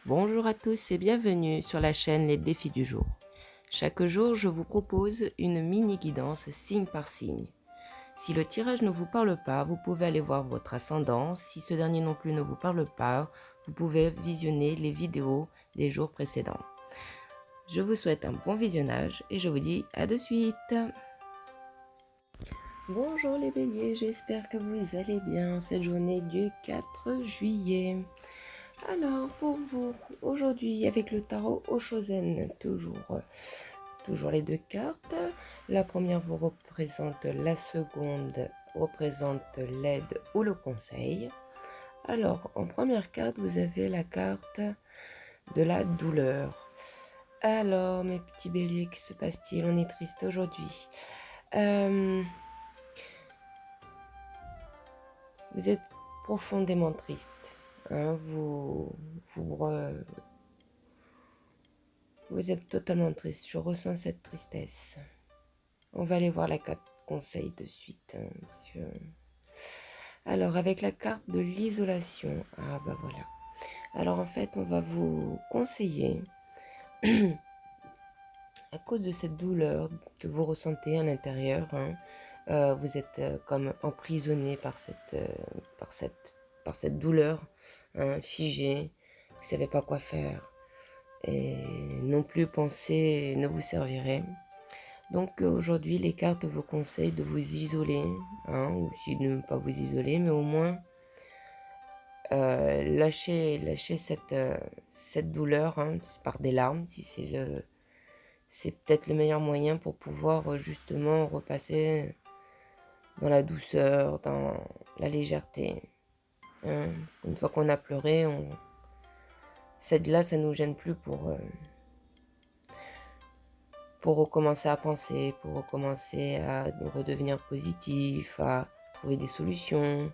Bonjour à tous et bienvenue sur la chaîne Les Défis du jour. Chaque jour, je vous propose une mini-guidance signe par signe. Si le tirage ne vous parle pas, vous pouvez aller voir votre ascendant. Si ce dernier non plus ne vous parle pas, vous pouvez visionner les vidéos des jours précédents. Je vous souhaite un bon visionnage et je vous dis à de suite. Bonjour les béliers, j'espère que vous allez bien cette journée du 4 juillet. Alors, pour vous, aujourd'hui, avec le tarot Oshozen, toujours les deux cartes. La première vous représente, la seconde représente l'aide ou le conseil. Alors, en première carte, vous avez la carte de la douleur. Alors, mes petits béliers, que se passe-t-il? On est triste aujourd'hui. Vous êtes profondément triste. Hein, vous êtes totalement triste. Je ressens cette tristesse. On va aller voir la carte conseil de suite, hein, monsieur. Alors, avec la carte de l'isolation. Ah, bah voilà. Alors, en fait, on va vous conseiller, à cause de cette douleur que vous ressentez à l'intérieur, hein, vous êtes comme emprisonné par cette douleur, hein, figée. Vous ne savez pas quoi faire. Et non plus penser ne vous servirait. Donc aujourd'hui, les cartes vous conseillent de vous isoler, hein, ou si de ne pas vous isoler, mais au moins lâcher cette douleur, hein, par des larmes, si c'est peut-être le meilleur moyen pour pouvoir justement repasser dans la douceur, dans la légèreté. Hein. Une fois qu'on a pleuré, cette glace, ça nous gêne plus pour recommencer à penser, pour recommencer à redevenir positif, à trouver des solutions.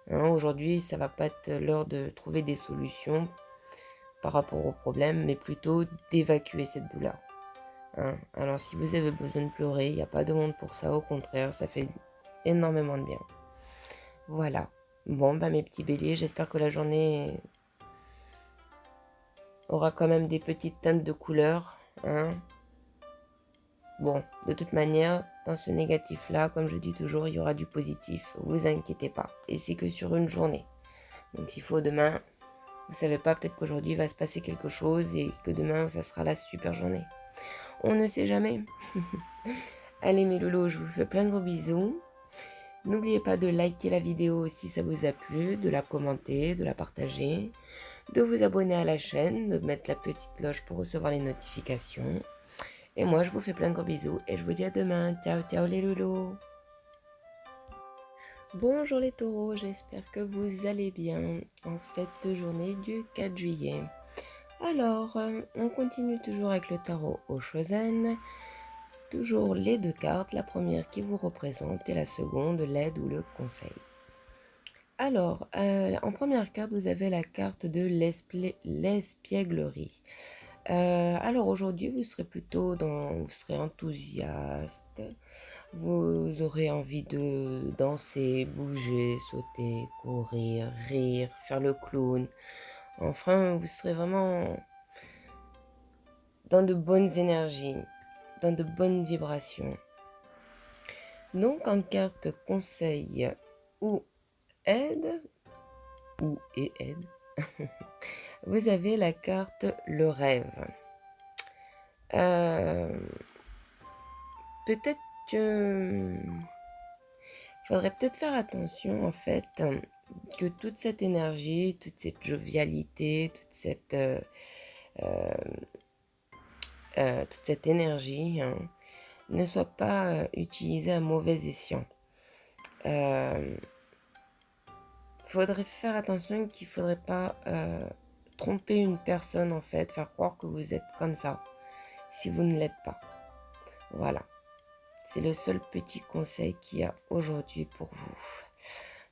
Hein, aujourd'hui, ça va pas être l'heure de trouver des solutions par rapport au problème, mais plutôt d'évacuer cette douleur. Hein. Alors, si vous avez besoin de pleurer, il n'y a pas de honte pour ça, au contraire, ça fait énormément de bien. Voilà. Bon, bah mes petits béliers, j'espère que la journée aura quand même des petites teintes de couleurs. Hein. Bon, de toute manière, dans ce négatif-là, comme je dis toujours, il y aura du positif. Vous inquiétez pas. Et c'est que sur une journée. Donc s'il faut demain, vous savez pas, peut-être qu'aujourd'hui il va se passer quelque chose et que demain, ça sera la super journée. On ne sait jamais. Allez mes loulous, je vous fais plein de gros bisous. N'oubliez pas de liker la vidéo si ça vous a plu, de la commenter, de la partager, de vous abonner à la chaîne, de mettre la petite cloche pour recevoir les notifications. Et moi, je vous fais plein de gros bisous et je vous dis à demain. Ciao, ciao les loulous. Bonjour les taureaux, j'espère que vous allez bien en cette journée du 4 juillet. Alors, on continue toujours avec le tarot Oshozen. Toujours les deux cartes, la première qui vous représente et la seconde l'aide ou le conseil. Alors, en première carte, vous avez la carte de l'espièglerie. Alors aujourd'hui, vous serez enthousiaste, vous aurez envie de danser, bouger, sauter, courir, rire, faire le clown. Enfin, vous serez vraiment dans de bonnes énergies, dans de bonnes vibrations. Donc en carte conseil ou aide, vous avez la carte le rêve. Peut-être que faudrait peut-être faire attention en fait, que toute cette énergie, toute cette jovialité, toute cette énergie, hein, ne soit pas utilisée à mauvais escient. Faudrait faire attention qu'il faudrait pas tromper une personne en fait, faire croire que vous êtes comme ça, si vous ne l'êtes pas. Voilà. C'est le seul petit conseil qu'il y a aujourd'hui pour vous.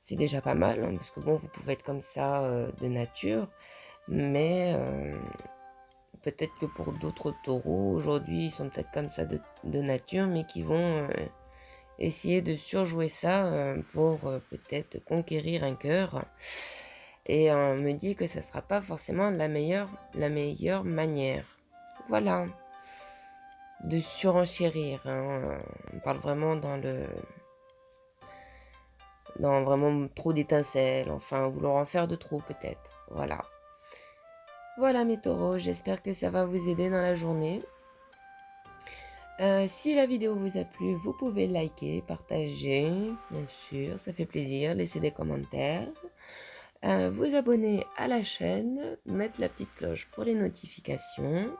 C'est déjà pas mal, hein, parce que bon, vous pouvez être comme ça de nature, mais peut-être que pour d'autres taureaux, aujourd'hui, ils sont peut-être comme ça de nature, mais qui vont essayer de surjouer ça pour peut-être conquérir un cœur. Et on me dit que ça ne sera pas forcément la meilleure manière. Voilà. De surenchérir, hein. On parle vraiment dans vraiment trop d'étincelles, enfin vouloir en faire de trop peut-être. Voilà. Voilà mes taureaux, j'espère que ça va vous aider dans la journée. Si la vidéo vous a plu, vous pouvez liker, partager, bien sûr, ça fait plaisir, laisser des commentaires. Vous abonner à la chaîne, mettre la petite cloche pour les notifications.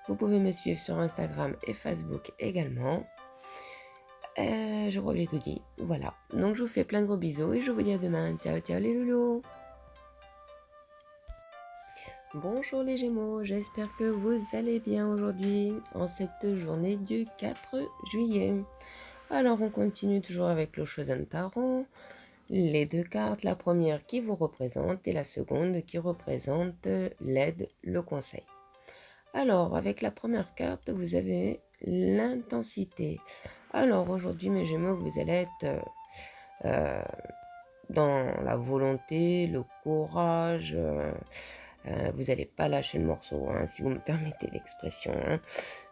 Vous pouvez me suivre sur Instagram et Facebook également. Je crois que j'ai tout dit. Voilà. Donc je vous fais plein de gros bisous et je vous dis à demain. Ciao, ciao les loulous. Bonjour les Gémeaux, j'espère que vous allez bien aujourd'hui, en cette journée du 4 juillet. Alors on continue toujours avec le Shodan Tarot. Les deux cartes, la première qui vous représente et la seconde qui représente l'aide, le conseil. Alors, avec la première carte, vous avez l'intensité. Alors, aujourd'hui, mes Gémeaux, vous allez être dans la volonté, le courage. Vous n'allez pas lâcher le morceau, hein, si vous me permettez l'expression.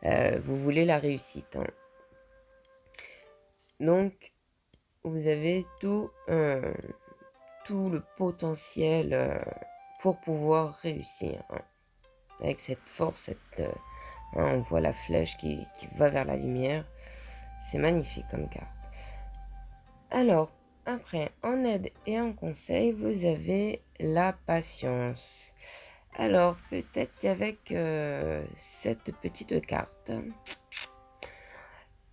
Hein. Vous voulez la réussite. Hein. Donc, vous avez tout le potentiel pour pouvoir réussir. Hein. Avec cette force, on voit la flèche qui va vers la lumière. C'est magnifique comme carte. Alors, après, en aide et en conseil, vous avez la patience. Alors, peut-être qu'avec cette petite carte,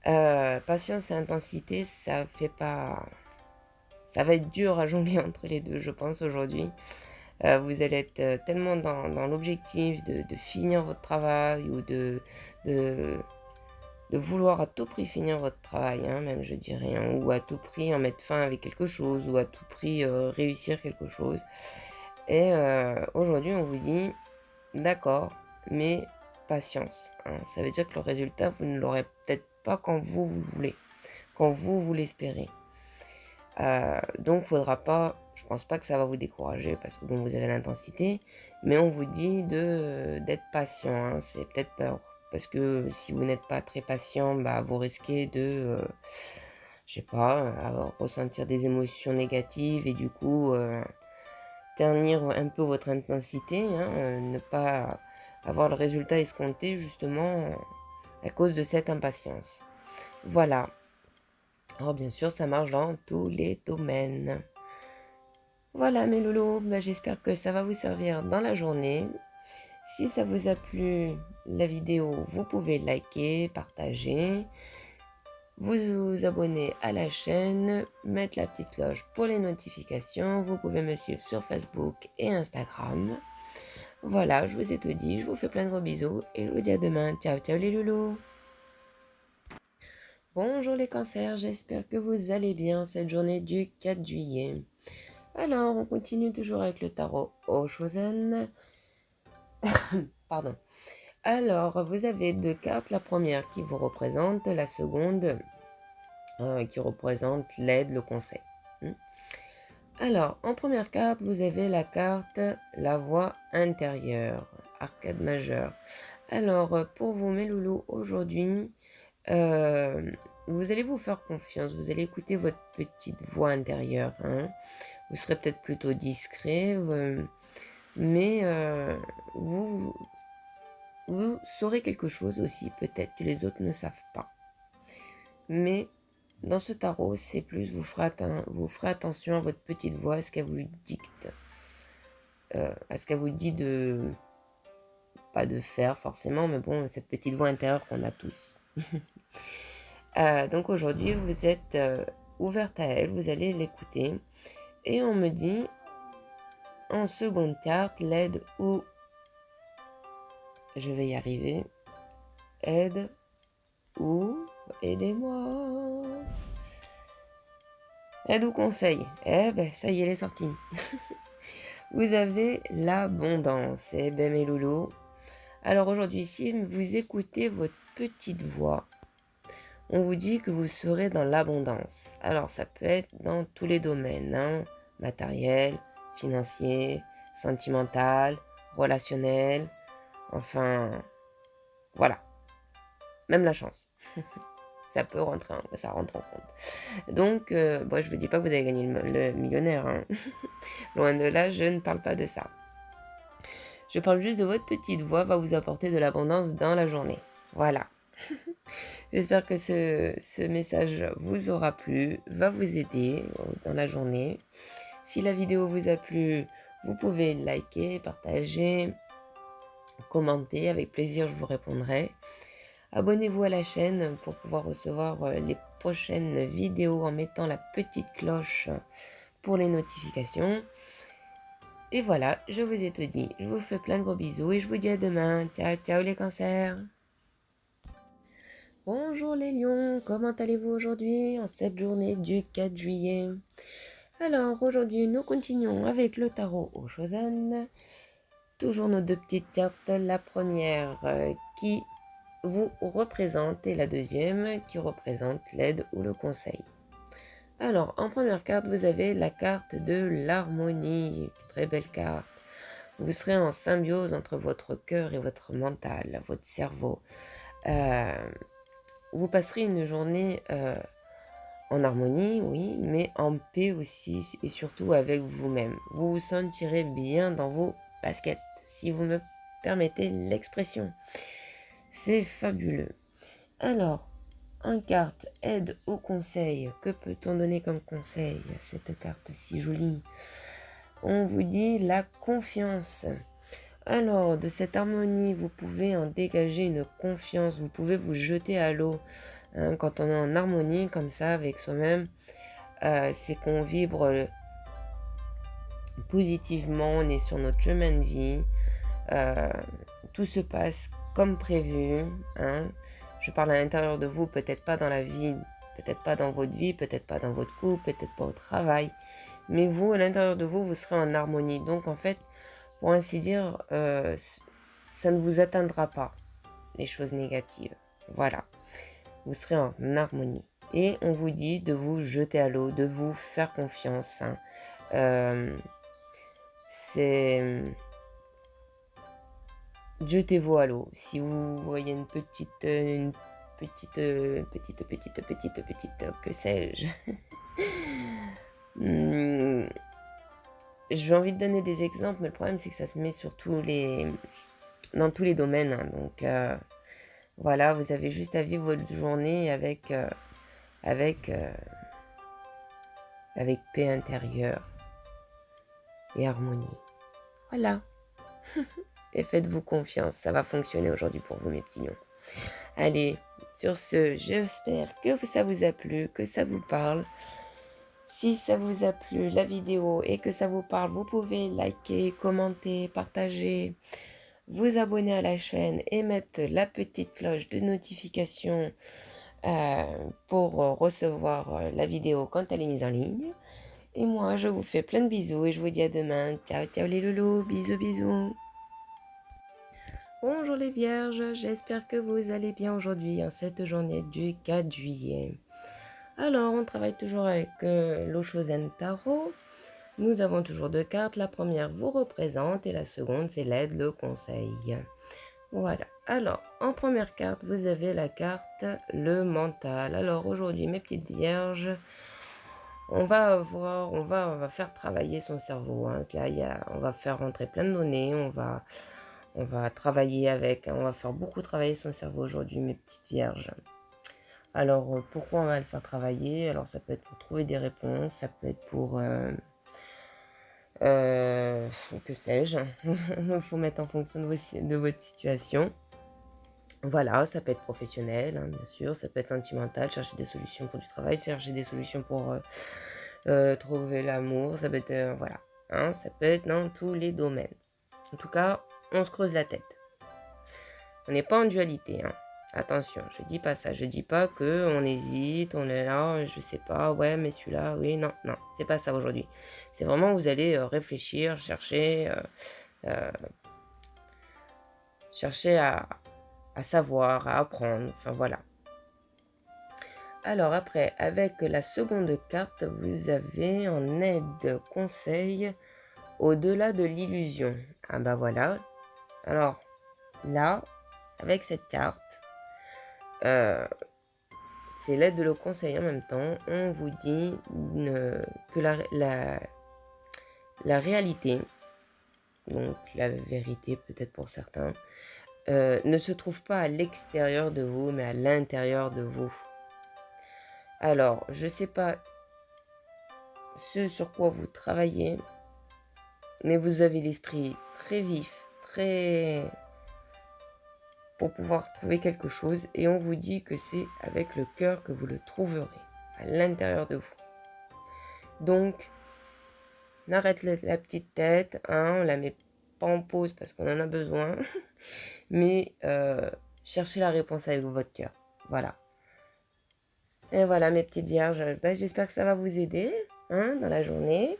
patience et intensité, ça va être dur à jongler entre les deux, je pense, aujourd'hui. Vous allez être tellement dans l'objectif de finir votre travail ou de vouloir à tout prix finir votre travail, hein, même je dirais, hein, ou à tout prix en mettre fin avec quelque chose, ou à tout prix réussir quelque chose. Et aujourd'hui, on vous dit, d'accord, mais patience. Hein. Ça veut dire que le résultat, vous ne l'aurez peut-être pas quand vous voulez, quand vous l'espérez. Donc, faudra pas, je pense pas que ça va vous décourager parce que bon, vous avez l'intensité, mais on vous dit d'être patient. Hein. C'est peut-être peur. Parce que si vous n'êtes pas très patient, bah, vous risquez de, je sais pas, ressentir des émotions négatives et du coup ternir un peu votre intensité, hein, ne pas avoir le résultat escompté justement à cause de cette impatience. Voilà. Alors bien sûr, ça marche dans tous les domaines. Voilà mes loulous, bah, j'espère que ça va vous servir dans la journée. Si ça vous a plu, la vidéo, vous pouvez liker, partager, vous abonner à la chaîne, mettre la petite cloche pour les notifications. Vous pouvez me suivre sur Facebook et Instagram. Voilà, je vous ai tout dit, je vous fais plein de gros bisous et je vous dis à demain. Ciao, ciao les loulous. Bonjour les cancers, j'espère que vous allez bien cette journée du 4 juillet. Alors, on continue toujours avec le tarot Oshozen. Pardon. Alors, vous avez deux cartes, la première qui vous représente, la seconde qui représente l'aide, le conseil. Alors, en première carte, vous avez la carte la voix intérieure, arcade majeure. Alors, pour vous, mes loulous, aujourd'hui, vous allez vous faire confiance, vous allez écouter votre petite voix intérieure. Hein. Vous serez peut-être plutôt discret, mais vous saurez quelque chose aussi, peut-être que les autres ne savent pas. Mais dans ce tarot, c'est plus, vous ferez attention à votre petite voix, à ce qu'elle vous dicte. À ce qu'elle vous dit pas de faire forcément, mais bon, cette petite voix intérieure qu'on a tous. Donc aujourd'hui, vous êtes ouverte à elle, vous allez l'écouter. Et on me dit, en seconde carte, l'aide ou... Je vais y arriver. Aide ou... Aidez-moi. Aide ou conseil. Eh ben, ça y est, elle est sortie. Vous avez l'abondance. Eh ben, mes loulous. Alors aujourd'hui, si vous écoutez votre petite voix, on vous dit que vous serez dans l'abondance. Alors, ça peut être dans tous les domaines, hein, matériel, financier, sentimental, relationnel, enfin, voilà, même la chance. Ça peut rentrer, ça rentre en compte. Donc, bon, je vous dis pas que vous allez gagner le millionnaire, hein. Loin de là, je ne parle pas de ça. Je parle juste de votre petite voix va vous apporter de l'abondance dans la journée. Voilà. J'espère que ce message vous aura plu, va vous aider dans la journée. Si la vidéo vous a plu, vous pouvez liker, partager, commenter. Avec plaisir, je vous répondrai. Abonnez-vous à la chaîne pour pouvoir recevoir les prochaines vidéos en mettant la petite cloche pour les notifications. Et voilà, je vous ai tout dit. Je vous fais plein de gros bisous et je vous dis à demain. Ciao, ciao les cancers. Bonjour les lions, comment allez-vous aujourd'hui en cette journée du 4 juillet? Alors aujourd'hui nous continuons avec le tarot au Shosan. Toujours nos deux petites cartes, la première qui vous représente et la deuxième qui représente l'aide ou le conseil. Alors en première carte vous avez la carte de l'harmonie, très belle carte. Vous serez en symbiose entre votre cœur et votre mental, votre cerveau. Vous passerez une journée en harmonie, oui, mais en paix aussi et surtout avec vous-même. Vous vous sentirez bien dans vos baskets, si vous me permettez l'expression. C'est fabuleux. Alors, en carte aide au conseil, que peut-on donner comme conseil à cette carte si jolie? On vous dit la confiance. Alors, de cette harmonie, vous pouvez en dégager une confiance, vous pouvez vous jeter à l'eau. Hein, quand on est en harmonie comme ça avec soi-même, c'est qu'on vibre positivement, on est sur notre chemin de vie, tout se passe comme prévu. Hein. Je parle à l'intérieur de vous, peut-être pas dans la vie, peut-être pas dans votre vie, peut-être pas dans votre couple, peut-être pas au travail, mais vous, à l'intérieur de vous, vous serez en harmonie. Donc en fait, pour ainsi dire, ça ne vous atteindra pas, les choses négatives. Voilà, vous serez en harmonie. Et on vous dit de vous jeter à l'eau, de vous faire confiance. Hein. C'est... Jetez-vous à l'eau. Si vous voyez une petite, que sais-je. J'ai envie de donner des exemples, mais le problème c'est que ça se met sur dans tous les domaines. Hein. Donc voilà, vous avez juste à vivre votre journée avec paix intérieure et harmonie. Voilà. Et faites-vous confiance, ça va fonctionner aujourd'hui pour vous mes petits lions. Allez, sur ce, j'espère que ça vous a plu, que ça vous parle. Si ça vous a plu la vidéo et que ça vous parle, vous pouvez liker, commenter, partager, vous abonner à la chaîne et mettre la petite cloche de notification pour recevoir la vidéo quand elle est mise en ligne. Et moi, je vous fais plein de bisous et je vous dis à demain. Ciao, ciao les loulous, bisous, bisous. Bonjour les vierges, j'espère que vous allez bien aujourd'hui en cette journée du 4 juillet. Alors, on travaille toujours avec l'Oshozen Tarot. Nous avons toujours deux cartes. La première vous représente et la seconde, c'est l'aide, le conseil. Voilà. Alors, en première carte, vous avez la carte le mental. Alors, aujourd'hui, mes petites vierges, on va faire travailler son cerveau. Hein. Là, on va faire rentrer plein de données. On va travailler avec, on va faire beaucoup travailler son cerveau aujourd'hui, mes petites vierges. Alors, pourquoi on va le faire travailler? Alors, ça peut être pour trouver des réponses, ça peut être pour... que sais-je. Il faut mettre en fonction de votre situation. Voilà, ça peut être professionnel, hein, bien sûr. Ça peut être sentimental, chercher des solutions pour du travail, chercher des solutions pour trouver l'amour. Ça peut être... voilà. Hein, ça peut être dans tous les domaines. En tout cas, on se creuse la tête. On n'est pas en dualité, hein. Attention, je dis pas ça. Je dis pas que on hésite, on est là, je sais pas, ouais, mais celui-là, oui, non, non, c'est pas ça aujourd'hui. C'est vraiment, vous allez réfléchir, chercher à savoir, à apprendre, enfin voilà. Alors après, avec la seconde carte, vous avez en aide, conseil, Au-delà de l'illusion. Ah bah voilà. Alors, là, avec cette carte, c'est l'aide de le conseil en même temps. On vous dit que la réalité, donc la vérité peut-être pour certains, ne se trouve pas à l'extérieur de vous, mais à l'intérieur de vous. Alors, je ne sais pas ce sur quoi vous travaillez, mais vous avez l'esprit très vif, très... pour pouvoir trouver quelque chose, et on vous dit que c'est avec le cœur que vous le trouverez, à l'intérieur de vous. Donc, n'arrête la petite tête, hein, on la met pas en pause parce qu'on en a besoin, mais cherchez la réponse avec votre cœur. Voilà. Et voilà mes petites vierges, j'espère que ça va vous aider dans la journée.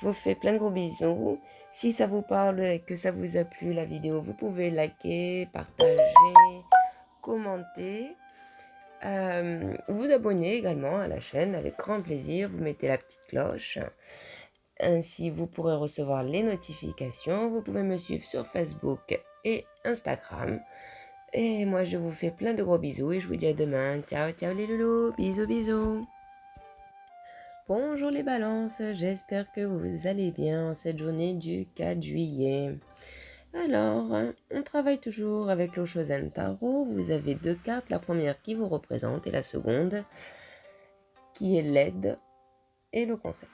Je vous fais plein de gros bisous. Si ça vous parle et que ça vous a plu la vidéo, vous pouvez liker, partager, commenter. Vous abonner également à la chaîne avec grand plaisir. Vous mettez la petite cloche. Ainsi, vous pourrez recevoir les notifications. Vous pouvez me suivre sur Facebook et Instagram. Et moi, je vous fais plein de gros bisous et je vous dis à demain. Ciao, ciao les loulous. Bisous, bisous. Bonjour les balances. J'espère que vous allez bien en cette journée du 4 juillet. Alors, on travaille toujours avec l'Oshozen Tarot. Vous avez 2 cartes. La première qui vous représente et la seconde qui est l'aide et le conseil.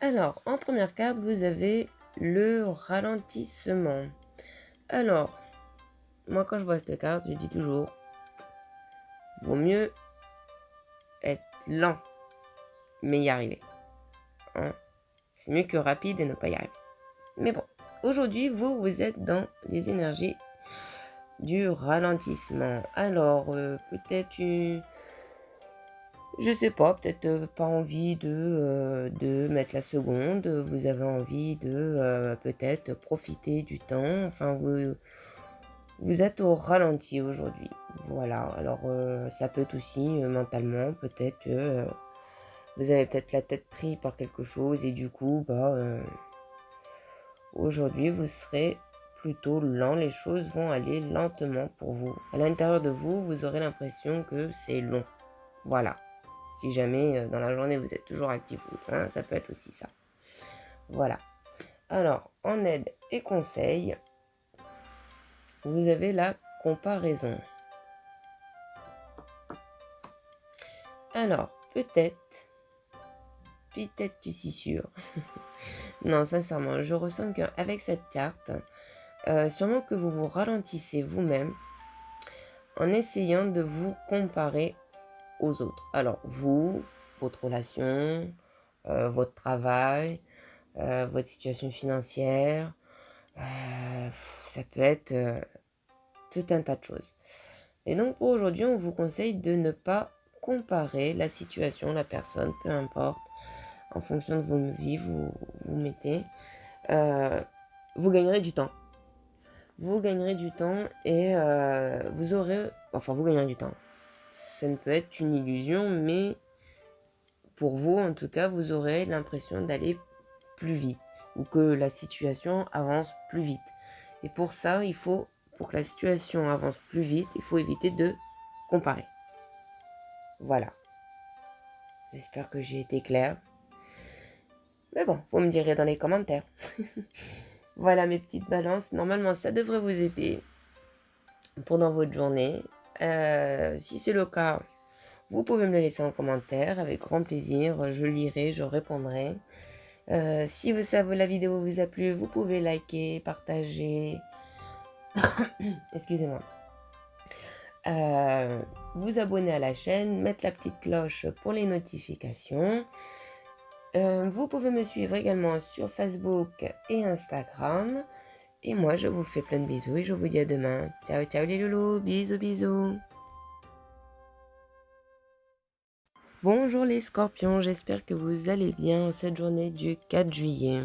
Alors, en première carte, vous avez le ralentissement. Alors, moi, quand je vois cette carte, je dis toujours, vaut mieux être lent, mais y arriver. Hein? C'est mieux que rapide et ne pas y arriver. Mais bon, aujourd'hui, vous êtes dans les énergies du ralentissement. Alors, peut-être je sais pas, peut-être pas envie de mettre la seconde. Vous avez envie de peut-être profiter du temps. Enfin, vous êtes au ralenti aujourd'hui. Voilà, alors ça peut être aussi mentalement, peut-être que vous avez peut-être la tête prise par quelque chose et du coup, aujourd'hui, vous serez plutôt lent. Les choses vont aller lentement pour vous. À l'intérieur de vous, vous aurez l'impression que c'est long. Voilà. Si jamais dans la journée, vous êtes toujours actif, ça peut être aussi ça. Voilà. Alors, en aide et conseil, vous avez la comparaison. Alors, peut-être tu suis sûr. Non, sincèrement, je ressens qu'avec cette carte, sûrement que vous vous ralentissez vous-même en essayant de vous comparer aux autres. Alors, vous, votre relation, votre travail, votre situation financière, ça peut être tout un tas de choses. Et donc, pour aujourd'hui, on vous conseille de ne pas comparer la situation, la personne, peu importe, en fonction de vos vies, vous mettez. Vous gagnerez du temps. Vous gagnerez du temps et vous aurez... Enfin, vous gagnerez du temps. Ça ne peut être une illusion, mais pour vous, en tout cas, vous aurez l'impression d'aller plus vite ou que la situation avance plus vite. Et pour ça, pour que la situation avance plus vite, il faut éviter de comparer. Voilà. J'espère que j'ai été claire. Mais bon, vous me direz dans les commentaires. Voilà mes petites balances. Normalement, ça devrait vous aider pendant votre journée. Si c'est le cas, vous pouvez me le laisser en commentaire. Avec grand plaisir, je lirai, je répondrai. Si la vidéo vous a plu, vous pouvez liker, partager. Excusez-moi. Vous abonner à la chaîne, mettre la petite cloche pour les notifications. Vous pouvez me suivre également sur Facebook et Instagram. Et moi, je vous fais plein de bisous et je vous dis à demain. Ciao, ciao les loulous. Bisous, bisous. Bonjour les scorpions, j'espère que vous allez bien en cette journée du 4 juillet.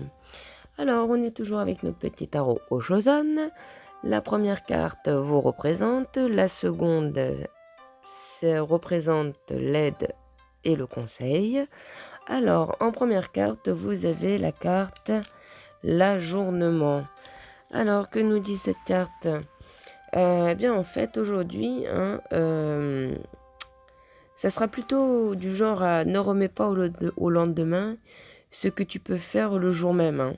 Alors, on est toujours avec notre petit tarot Oshozen. La première carte vous représente, la seconde représente l'aide et le conseil. Alors, en première carte, vous avez la carte l'ajournement. Alors, que nous dit cette carte? Eh bien, en fait, aujourd'hui, hein, ça sera plutôt du genre à ne remets pas au lendemain ce que tu peux faire le jour même, hein.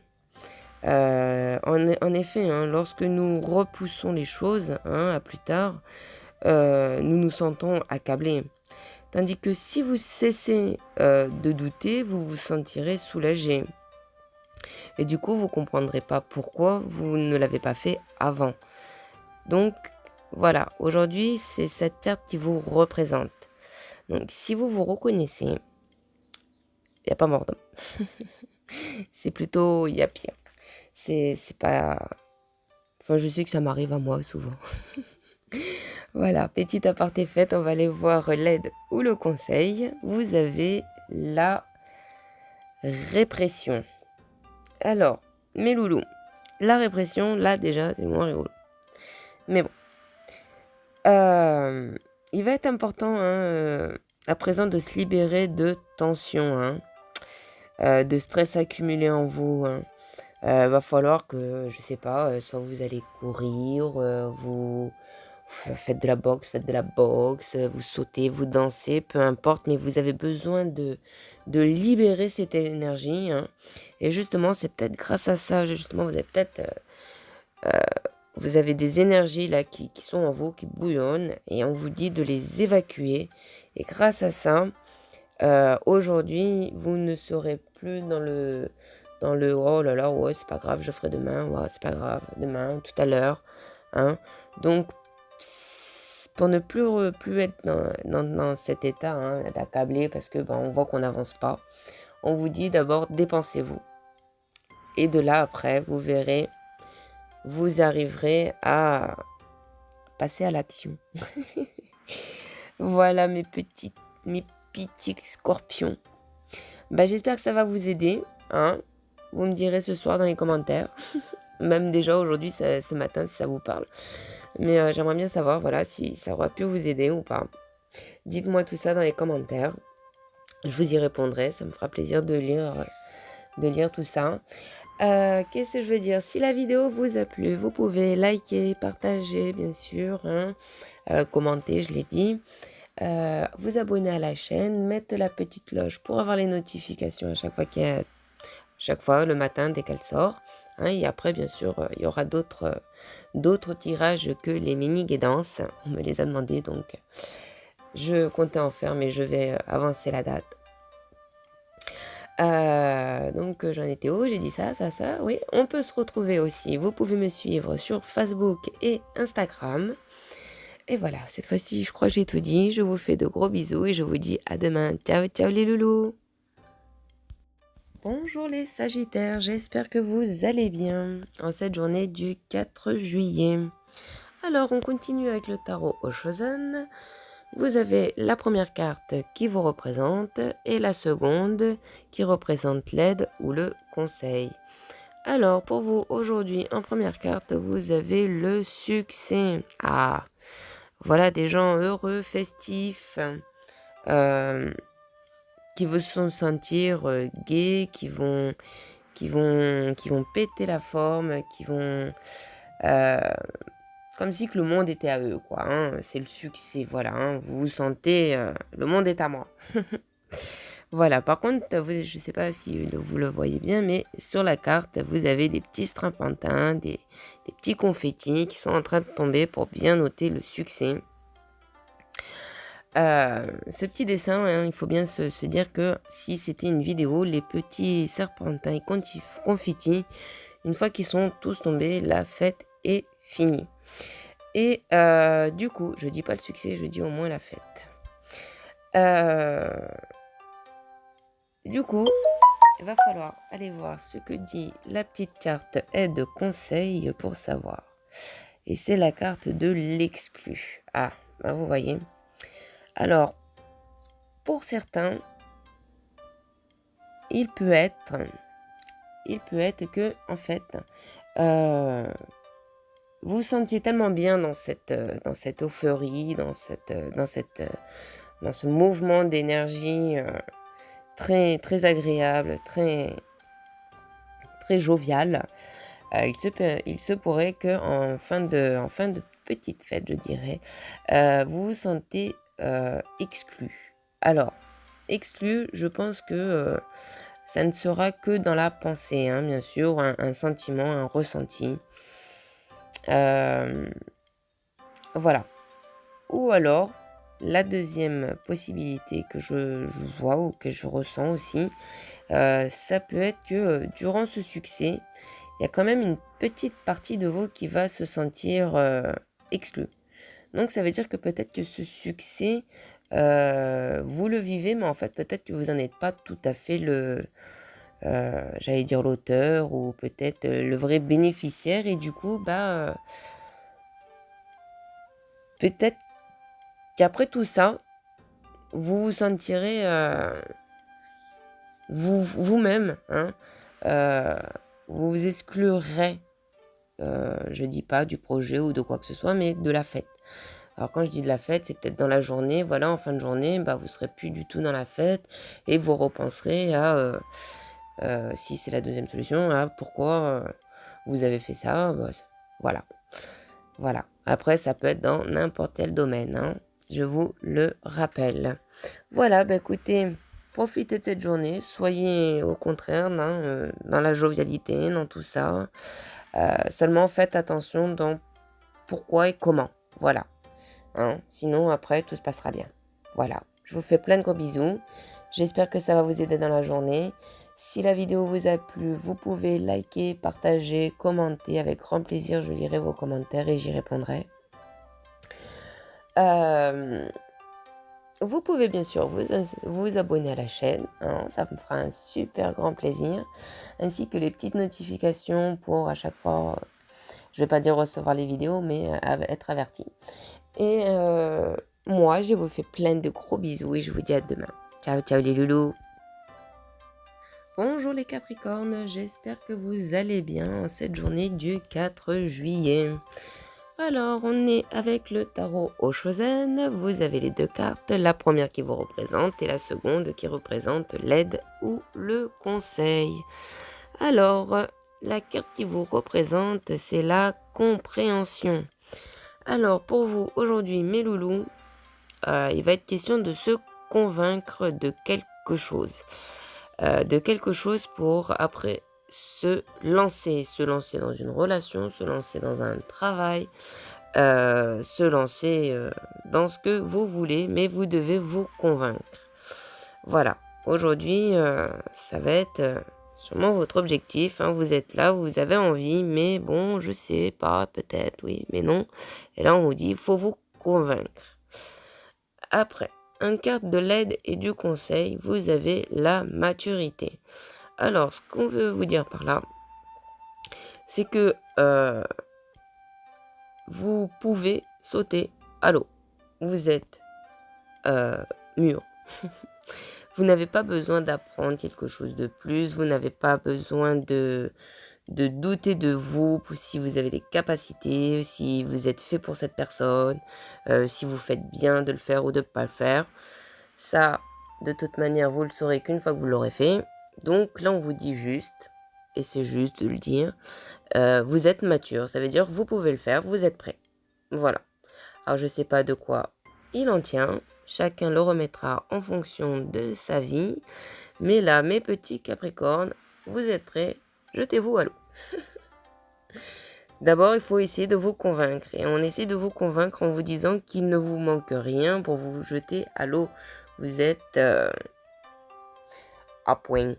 En effet, hein, lorsque nous repoussons les choses, hein, à plus tard, nous nous sentons accablés. Tandis que si vous cessez, de douter, vous vous sentirez soulagé et du coup, vous comprendrez pas pourquoi vous ne l'avez pas fait avant. Donc voilà, aujourd'hui, c'est cette carte qui vous représente. Donc si vous vous reconnaissez, il y a pas mort d'homme. C'est plutôt il y a pire. C'est pas enfin, je sais que ça m'arrive à moi souvent. Voilà, petite aparté faite, on va aller voir l'aide ou le conseil. Vous avez la répression. Alors, mes loulous, la répression, là déjà, c'est moins rigolo. Mais bon, il va être important, hein, à présent de se libérer de tension, hein, de stress accumulé en vous, hein. Va falloir que, je sais pas, soit vous allez courir, vous faites de la boxe, vous sautez, vous dansez, peu importe, mais vous avez besoin de libérer cette énergie, hein. Et justement, c'est peut-être grâce à ça, justement, vous avez peut-être, vous avez des énergies là qui sont en vous, qui bouillonnent, et on vous dit de les évacuer. Et grâce à ça, aujourd'hui, vous ne serez plus dans le oh là là, ouais, c'est pas grave, je ferai demain, ouais, c'est pas grave, demain, tout à l'heure, hein. Donc, pour ne plus être dans cet état, hein, d'accablé parce que on voit qu'on n'avance pas, on vous dit d'abord dépensez-vous. Et de là, après, vous verrez, vous arriverez à passer à l'action. Voilà mes petits scorpions. J'espère que ça va vous aider, hein. Vous me direz ce soir dans les commentaires, même déjà aujourd'hui, ce matin, si ça vous parle. Mais j'aimerais bien savoir, voilà, si ça aura pu vous aider ou pas. Dites-moi tout ça dans les commentaires. Je vous y répondrai, ça me fera plaisir de lire tout ça. Qu'est-ce que je veux dire? Si la vidéo vous a plu, vous pouvez liker, partager, bien sûr, hein, commenter, je l'ai dit. Vous abonner à la chaîne, mettre la petite cloche pour avoir les notifications à chaque fois le matin dès qu'elle sort, hein. Et après, bien sûr, il y aura d'autres tirages que les mini guidances. On me les a demandé, donc je comptais en faire, mais je vais avancer la date. Donc j'en étais où? J'ai dit ça, oui. On peut se retrouver aussi. Vous pouvez me suivre sur Facebook et Instagram. Et voilà, cette fois-ci, je crois que j'ai tout dit. Je vous fais de gros bisous et je vous dis à demain. Ciao, ciao les loulous! Bonjour les Sagittaires, j'espère que vous allez bien en cette journée du 4 juillet. Alors, on continue avec le tarot Oshozen. Vous avez la première carte qui vous représente et la seconde qui représente l'aide ou le conseil. Alors, pour vous, aujourd'hui, en première carte, vous avez le succès. Ah, voilà des gens heureux, festifs, qui vous font sentir gais, qui vont péter la forme, comme si que le monde était à eux, quoi, hein. C'est le succès, voilà, hein. Vous vous sentez, le monde est à moi. Voilà, par contre, je ne sais pas si vous le voyez bien, mais sur la carte, vous avez des petits strapontins, des petits confettis qui sont en train de tomber pour bien noter le succès. Ce petit dessin, hein, il faut bien se dire que si c'était une vidéo, les petits serpentins et confettis, une fois qu'ils sont tous tombés, la fête est finie. Et du coup, je dis pas le succès, je dis au moins la fête. Du coup, il va falloir aller voir ce que dit la petite carte aide conseil pour savoir. Et c'est la carte de l'exclu. Ah, vous voyez. Alors, pour certains, il peut être que, en fait, vous vous sentiez tellement bien dans cette euphorie, dans ce mouvement d'énergie très, très agréable, très, très jovial, il se pourrait qu'en fin de petite fête, je dirais, vous vous sentez exclu. Alors, exclu, je pense que ça ne sera que dans la pensée, hein, bien sûr, un sentiment, un ressenti. Euh, voilà. Ou alors, la deuxième possibilité que je vois ou que je ressens aussi, ça peut être que durant ce succès, il y a quand même une petite partie de vous qui va se sentir exclue. Donc ça veut dire que peut-être que ce succès, vous le vivez, mais en fait peut-être que vous n'en êtes pas tout à fait j'allais dire l'auteur ou peut-être le vrai bénéficiaire. Et du coup, peut-être qu'après tout ça, vous vous sentirez vous-même, hein, euh, vous vous exclurez, je dis pas du projet ou de quoi que ce soit, mais de la fête. Alors quand je dis de la fête, c'est peut-être dans la journée, voilà, en fin de journée, vous serez plus du tout dans la fête et vous repenserez à, si c'est la deuxième solution, à pourquoi vous avez fait ça, voilà. Voilà. Après, ça peut être dans n'importe quel domaine, hein, je vous le rappelle. Voilà, écoutez, profitez de cette journée, soyez au contraire dans la jovialité, dans tout ça. Seulement faites attention dans pourquoi et comment. Voilà. Hein. Sinon, après, tout se passera bien. Voilà. Je vous fais plein de gros bisous. J'espère que ça va vous aider dans la journée. Si la vidéo vous a plu, vous pouvez liker, partager, commenter. Avec grand plaisir, je lirai vos commentaires et j'y répondrai. Vous pouvez bien sûr vous abonner à la chaîne. Hein, ça me fera un super grand plaisir. Ainsi que les petites notifications pour à chaque fois, je vais pas dire recevoir les vidéos, mais être averti. Et moi, je vous fais plein de gros bisous et je vous dis à demain. Ciao, ciao les loulous. Bonjour les Capricornes, j'espère que vous allez bien en cette journée du 4 juillet. Alors, on est avec le tarot Oshozen. Vous avez les deux cartes, la première qui vous représente et la seconde qui représente l'aide ou le conseil. Alors, la carte qui vous représente, c'est la compréhension. Alors, pour vous, aujourd'hui, mes loulous, il va être question de se convaincre de quelque chose. Pour, après, se lancer dans une relation, se lancer dans un travail, se lancer dans ce que vous voulez, mais vous devez vous convaincre. Voilà, aujourd'hui, ça va être sûrement votre objectif, hein. Vous êtes là, vous avez envie, mais bon, je sais pas, peut-être, oui, mais non. Et là, on vous dit, il faut vous convaincre. Après, une carte de l'aide et du conseil, vous avez la maturité. Alors, ce qu'on veut vous dire par là, c'est que vous pouvez sauter à l'eau. Vous êtes mûr. Vous n'avez pas besoin d'apprendre quelque chose de plus. Vous n'avez pas besoin de douter de vous, si vous avez les capacités, si vous êtes fait pour cette personne, si vous faites bien de le faire ou de ne pas le faire. Ça, de toute manière, vous le saurez qu'une fois que vous l'aurez fait. Donc là, on vous dit juste, et c'est juste de le dire, vous êtes mature. Ça veut dire vous pouvez le faire, vous êtes prêt. Voilà. Alors, je ne sais pas de quoi il en tient. Chacun le remettra en fonction de sa vie. Mais là, mes petits Capricornes, vous êtes prêts? Jetez-vous à l'eau. D'abord, il faut essayer de vous convaincre. Et on essaie de vous convaincre en vous disant qu'il ne vous manque rien pour vous jeter à l'eau. Vous êtes à point.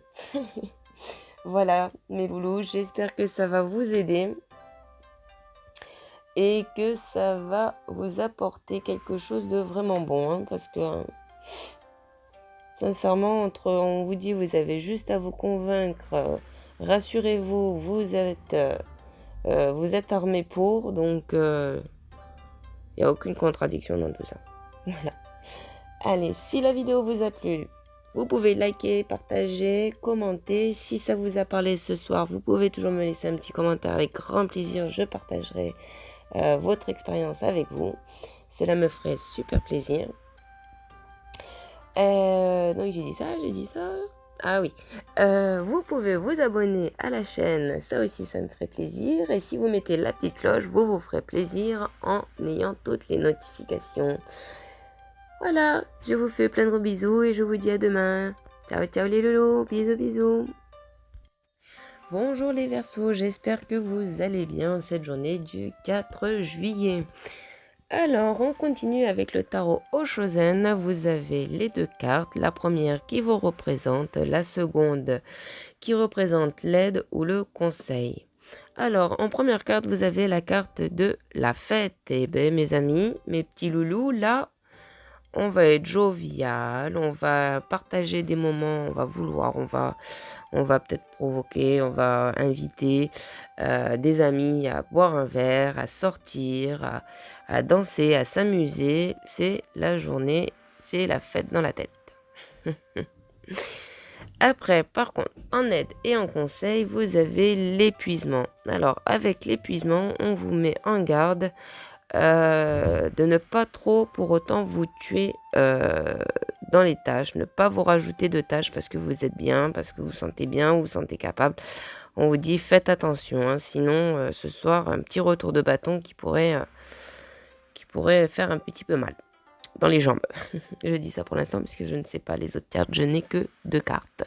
Voilà, mes loulous, j'espère que ça va vous aider. Et que ça va vous apporter quelque chose de vraiment bon. Hein, parce que, sincèrement, on vous dit, vous avez juste à vous convaincre. Rassurez-vous, vous êtes armé pour. Donc, il n'y a aucune contradiction dans tout ça. Voilà. Allez, si la vidéo vous a plu, vous pouvez liker, partager, commenter. Si ça vous a parlé ce soir, vous pouvez toujours me laisser un petit commentaire. Avec grand plaisir, je partagerai votre expérience avec vous. Cela me ferait super plaisir. Donc j'ai dit ça. Ah oui, vous pouvez vous abonner à la chaîne, ça aussi ça me ferait plaisir. Et si vous mettez la petite cloche, vous vous ferez plaisir en ayant toutes les notifications. Voilà, je vous fais plein de gros bisous et je vous dis à demain. Ciao ciao les loulous, bisous bisous. Bonjour les Verseaux, j'espère que vous allez bien cette journée du 4 juillet. Alors, on continue avec le tarot Oshozen. Vous avez les deux cartes, la première qui vous représente, la seconde qui représente l'aide ou le conseil. Alors, en première carte, vous avez la carte de la fête. Eh bien, mes amis, mes petits loulous, là, on va être jovial, on va partager des moments, on va vouloir, on va peut-être provoquer, on va inviter des amis à boire un verre, à sortir, à danser, à s'amuser. C'est la journée, c'est la fête dans la tête. Après, par contre, en aide et en conseil, vous avez l'épuisement. Alors, avec l'épuisement, on vous met en garde de ne pas trop pour autant vous tuer dans les tâches, ne pas vous rajouter de tâches parce que vous êtes bien, parce que vous vous sentez bien, vous vous sentez capable. On vous dit faites attention, hein, sinon ce soir un petit retour de bâton qui pourrait faire un petit peu mal dans les jambes. Je dis ça pour l'instant parce que je ne sais pas les autres cartes, je n'ai que 2 cartes.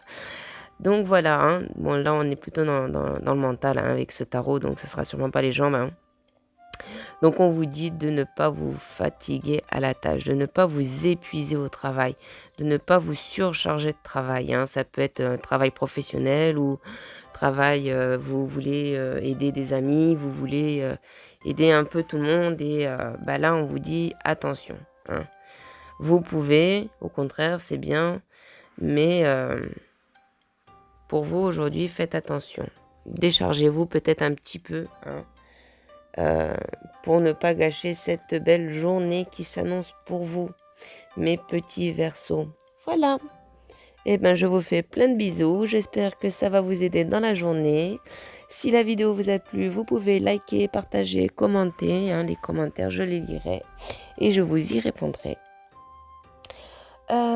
Donc voilà, hein. Bon là on est plutôt dans le mental hein, avec ce tarot, donc ça sera sûrement pas les jambes. Hein. Donc on vous dit de ne pas vous fatiguer à la tâche, de ne pas vous épuiser au travail, de ne pas vous surcharger de travail. Hein. Ça peut être un travail professionnel ou travail, vous voulez aider des amis, vous voulez aider un peu tout le monde et là on vous dit attention. Hein. Vous pouvez, au contraire c'est bien, mais pour vous aujourd'hui faites attention. Déchargez-vous peut-être un petit peu. Hein. Pour ne pas gâcher cette belle journée qui s'annonce pour vous, mes petits Verseaux. Voilà. Eh ben, je vous fais plein de bisous. J'espère que ça va vous aider dans la journée. Si la vidéo vous a plu, vous pouvez liker, partager, commenter. Hein, les commentaires, je les lirai et je vous y répondrai.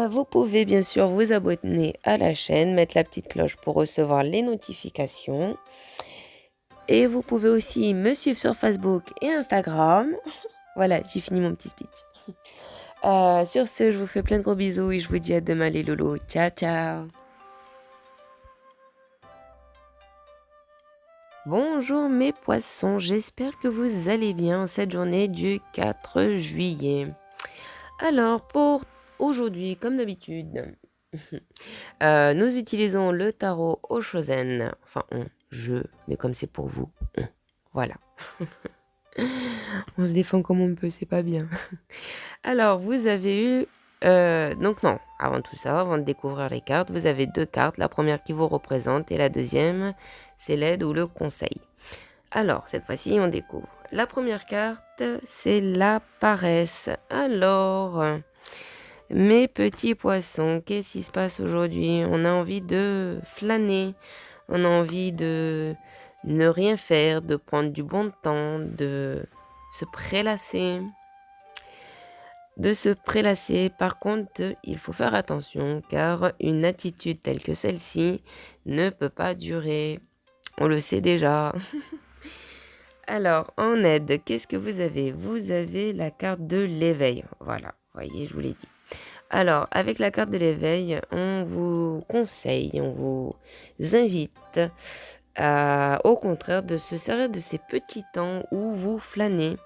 Vous pouvez bien sûr vous abonner à la chaîne, mettre la petite cloche pour recevoir les notifications. Et vous pouvez aussi me suivre sur Facebook et Instagram. Voilà, j'ai fini mon petit speech. Sur ce, je vous fais plein de gros bisous et je vous dis à demain les lolos. Ciao, ciao. Bonjour mes poissons, j'espère que vous allez bien cette journée du 4 juillet. Alors, pour aujourd'hui, comme d'habitude, nous utilisons le tarot Oshozen. Enfin, mais comme c'est pour vous, voilà. On se défend comme on peut, c'est pas bien. Alors, vous avez eu... donc non, avant tout ça, avant de découvrir les cartes, vous avez 2 cartes. La première qui vous représente et la deuxième, c'est l'aide ou le conseil. Alors, cette fois-ci, on découvre. La première carte, c'est la paresse. Alors, mes petits poissons, qu'est-ce qui se passe aujourd'hui? On a envie de flâner, on a envie de ne rien faire, de prendre du bon temps, de se prélasser. Par contre, il faut faire attention car une attitude telle que celle-ci ne peut pas durer. On le sait déjà. Alors, en aide, qu'est-ce que vous avez? Vous avez la carte de l'éveil. Voilà, voyez, je vous l'ai dit. Alors, avec la carte de l'éveil, on vous conseille, on vous invite au contraire de se servir de ces petits temps où vous flânez,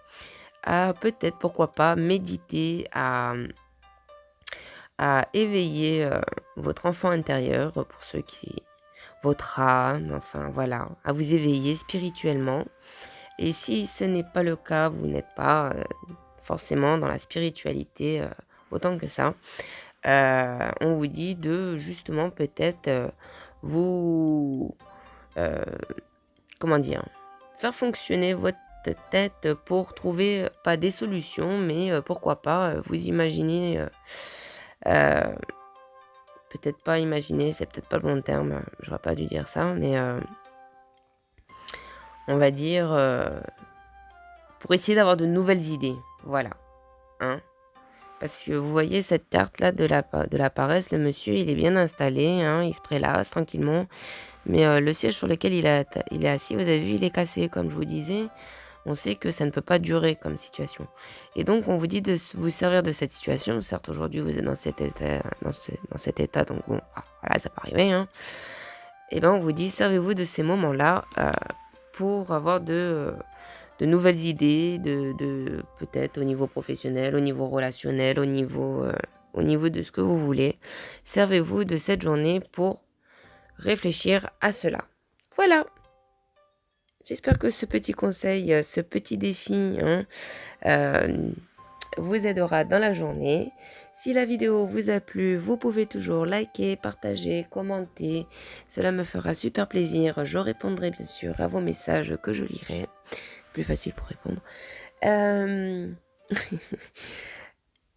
à peut-être, pourquoi pas, méditer, à éveiller votre enfant intérieur, pour ceux qui... votre âme, enfin voilà, à vous éveiller spirituellement. Et si ce n'est pas le cas, vous n'êtes pas forcément dans la spiritualité autant que ça, on vous dit de justement peut-être vous... comment dire, faire fonctionner votre tête pour trouver pas des solutions, mais pourquoi pas vous imaginer, peut-être pas imaginer, c'est peut-être pas le bon terme, j'aurais pas dû dire ça, mais on va dire pour essayer d'avoir de nouvelles idées, voilà, hein. Parce que vous voyez cette carte-là de la paresse, le monsieur, il est bien installé, hein, il se prélasse tranquillement. Mais le siège sur lequel il est assis, vous avez vu, il est cassé. Comme je vous disais, on sait que ça ne peut pas durer comme situation. Et donc, on vous dit de vous servir de cette situation. Certes, aujourd'hui, vous êtes dans cet état, dans cet état, donc bon, voilà, ça peut arriver, hein. Et ben, on vous dit, servez-vous de ces moments-là pour avoir de nouvelles idées, de peut-être au niveau professionnel, au niveau relationnel, au niveau de ce que vous voulez. Servez-vous de cette journée pour réfléchir à cela. Voilà, j'espère que ce petit conseil, ce petit défi, hein, heu, vous aidera dans la journée. Si la vidéo vous a plu, vous pouvez toujours liker, partager, commenter. Cela me fera super plaisir. Je répondrai bien sûr à vos messages que je lirai. Plus facile pour répondre. Hem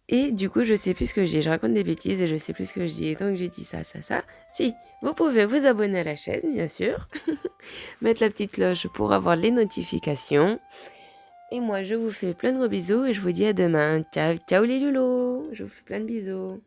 Et du coup, je sais plus ce que j'ai. Je raconte des bêtises et je sais plus ce que je dis. Donc j'ai dit ça, ça, ça. Si, vous pouvez vous abonner à la chaîne, bien sûr. Mettre la petite cloche pour avoir les notifications. Et moi, je vous fais plein de gros bisous et je vous dis à demain. Ciao, ciao les loulous. Je vous fais plein de bisous.